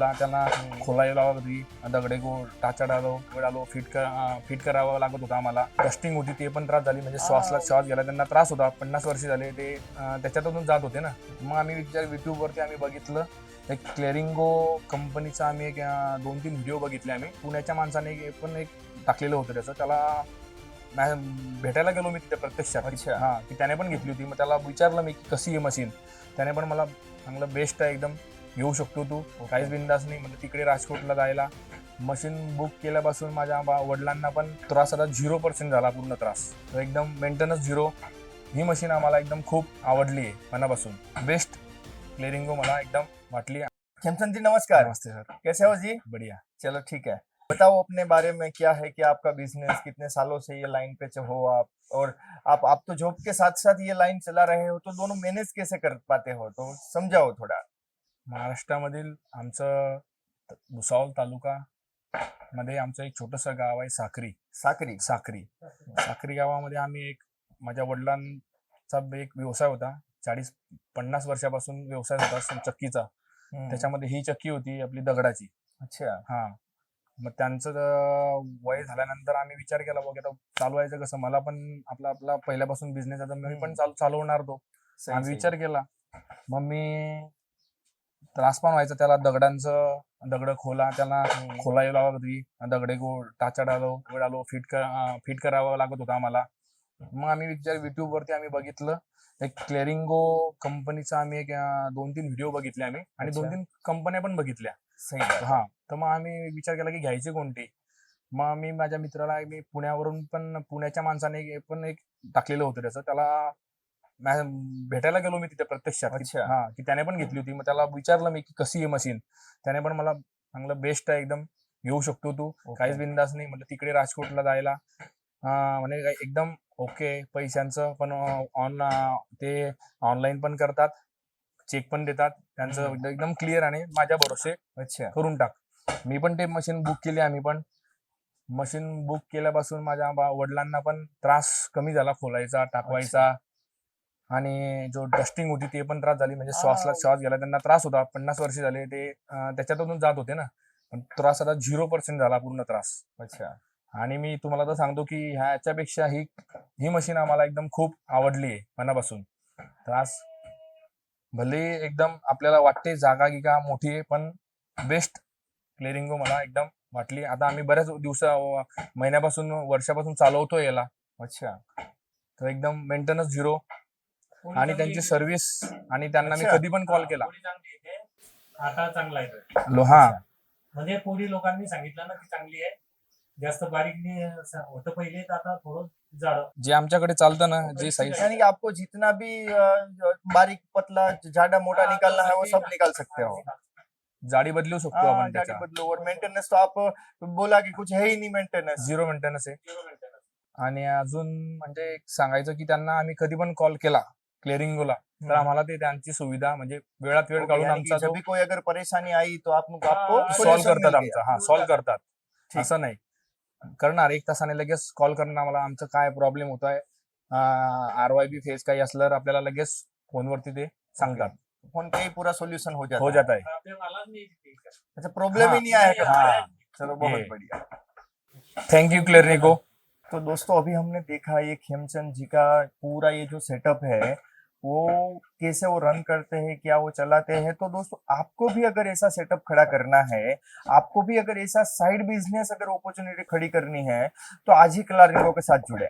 खोला त्यांना खोलायला होती, दगडे टाचा डालो फिट करावा लागत होता आम्हाला. डस्टिंग होती ते पण त्रास झाली, म्हणजे श्वास घ्यायला त्यांना त्रास होता. 50 वर्ष झाले ते त्याच्यातून जात होते ना. मग आम्ही युट्यूबवरती आम्ही बघितलं, एक क्लेरिंगो कंपनीचा आम्ही एक 2-3 व्हिडिओ बघितले आम्ही. पुण्याच्या माणसाने पण एक टाकलेलं होतं त्याचं. त्याला भेटायला गेलो मी तिथे प्रत्यक्षात. हा, की त्याने पण घेतली होती. मग त्याला विचारलं मी की कशी आहे मशीन. त्याने पण मला चांगलं बेस्ट आहे एकदम, घेऊ शकतो तू, काहीच बिंदास नाही. म्हणजे तिकडे राजकोटला जायला मशीन बुक केल्यापासून माझ्या वडिलांना पण त्रास आता 0% झाला, पूर्ण त्रास. तर एकदम मेंटेनन्स 0. ही मशीन आम्हाला एकदम खूप आवडली आहे मनापासून. बेस्ट क्लेरिंगो मला एकदम वाटली. खेमचंद जी नमस्कार। नमस्ते सर, कैसे हो जी? बढ़िया। चलो ठीक है, बताओ अपने बारे में, क्या है कि आपका बिजनेस, कितने सालों से ये लाइन पे हो आप, और आप तो जॉब के साथ साथ ये लाइन चला रहे हो, तो दोनों मैनेज कैसे कर पाते हो, तो समझाओ थोड़ा। महाराष्ट्रामधील आमचं भुसावळ तालुका मध्ये आमचं एक छोटंसं गाव आहे, साखरी गावामध्ये आम्ही माझ्या वडिलांचा एक व्यवसाय होता. 40-50 वर्षापासून व्यवसाय होता चक्कीचा. त्याच्यामध्ये ही चक्की होती आपली दगडाची. अच्छा. हा, मग त्यांचं वय झाल्यानंतर आम्ही विचार केला, बघ आता चालवायचं कसं. मला पण आपला पहिल्यापासून बिझनेस आहे, तर मी पण चालवणार तो. आम्ही विचार केला. मग मी त्रास पण व्हायचा त्याला, दगड खोला त्याला खोलायला होती, दगडे टाचा डालो फिट करावा लागत होता आम्हाला. मग आम्ही युट्यूबवरती आम्ही बघितलं, एक क्लेरिंगो कंपनीचा आम्ही एक 2-3 व्हिडिओ बघितले आम्ही, आणि 2-3 कंपन्या पण बघितल्या. हा, तर मग आम्ही विचार केला की घ्यायची कोणती. मग मी माझ्या मित्राला, मी पुण्याच्या माणसाने पण एक टाकलेलं होतं त्याचं. त्याला भेटायला गेलो मी तिथे प्रत्यक्षात. हा, की त्याने पण घेतली होती. मग त्याला विचारलं मी की कशी आहे मशीन. त्याने पण मला चांगलं बेस्ट आहे एकदम, घेऊ शकतो तू, काहीच बिंदास नाही. म्हणजे तिकडे राजकोटला जायला म्हणजे एकदम ओके. पैशांचं पण ते ऑनलाईन पण करतात, चेक पण देतात. त्यांचं एकदम क्लिअर आणि माझ्या भरोसे करून टाक. मी पण ते मशीन बुक केली. आम्ही पण मशीन बुक केल्यापासून माझ्या वडिलांना पण त्रास कमी झाला, खोलायचा, टाकवायचा. आणि जो डस्टिंग होती ते पण त्रास झाली, म्हणजे श्वास घ्यायला त्यांना त्रास होता. 50 वर्ष झाले ते त्याच्यातून जात होते ना. पण त्रास आता 0% झाला, पूर्ण त्रास. अच्छा. आणि मी तुम्हाला तर सांगतो की ह्याच्यापेक्षा ही मशीन आम्हाला एकदम खूप आवडली आहे मनापासून. त्रास भले एकदम आपल्याला वाटते जागा गिगा मोठी आहे, पण बेस्ट क्लेरिंगो मला एकदम वाटली. आता आम्ही बऱ्याच महिन्यापासून, वर्षापासून चालवतोय याला. अच्छा. तर एकदम मेंटेनन्स 0, आणि त्यांची सर्व्हिस, आणि त्यांना मी कधी पण कॉल केला. आता चांगला आहे. हा, म्हणजे पुढे लोकांनी सांगितलं ना की चांगली आहे, जास्त बारीक नाही होतं पहिले, तर आता थोडं जाड. जे आमच्याकडे चालतं ना, जे साईज, यानी कि आपको जितना भी बारीक पतला ज्यादा मोटा निकालना है वो सब निकाल सकते हो। जाडी बदलू शकतो आपण गाड़ी त्याचा. बदलो, और मेंटेनेंस तो आप बोला कि कुछ है ही नहीं मेंटेनेंस। 0 मेंटेनन्स आहे. आणि अजून म्हणजे एक सांगायचं की त्यांना आम्ही कधी पण कॉल केला क्लेरिंगोला, तर आम्हाला ते त्यांची सुविधा, म्हणजे वेळात वेळ काढून आमचा जब भी कोई अगर परेशानी आई तो आपको सॉल्व करतात आमचा. सॉल्व करतात, असं नाही करणार 1 तासाने लगेच कॉल करणार मला, आमचं काय प्रॉब्लेम होत आहे, RYB फेज काही असलं तर आपल्याला लगेच फोनवरती ते सांगतात. फोन पे ही पूरा सोल्यूशन हो जाता हो है। अच्छा, प्रॉब्लम हाँ, ही नहीं आया कभी। हाँ, चलो बहुत ये। बढ़िया। थैंक यू क्लेरिंगो। तो दोस्तों अभी हमने देखा ये खेमचंद जी का पूरा ये जो सेटअप है वो कैसे वो रन करते हैं, क्या वो चलाते हैं। तो दोस्तों आपको भी अगर ऐसा सेटअप खड़ा करना है, आपको भी अगर ऐसा साइड बिजनेस अगर अपॉर्चुनिटी खड़ी करनी है, तो आज ही क्लेरिंगो के साथ जुड़े।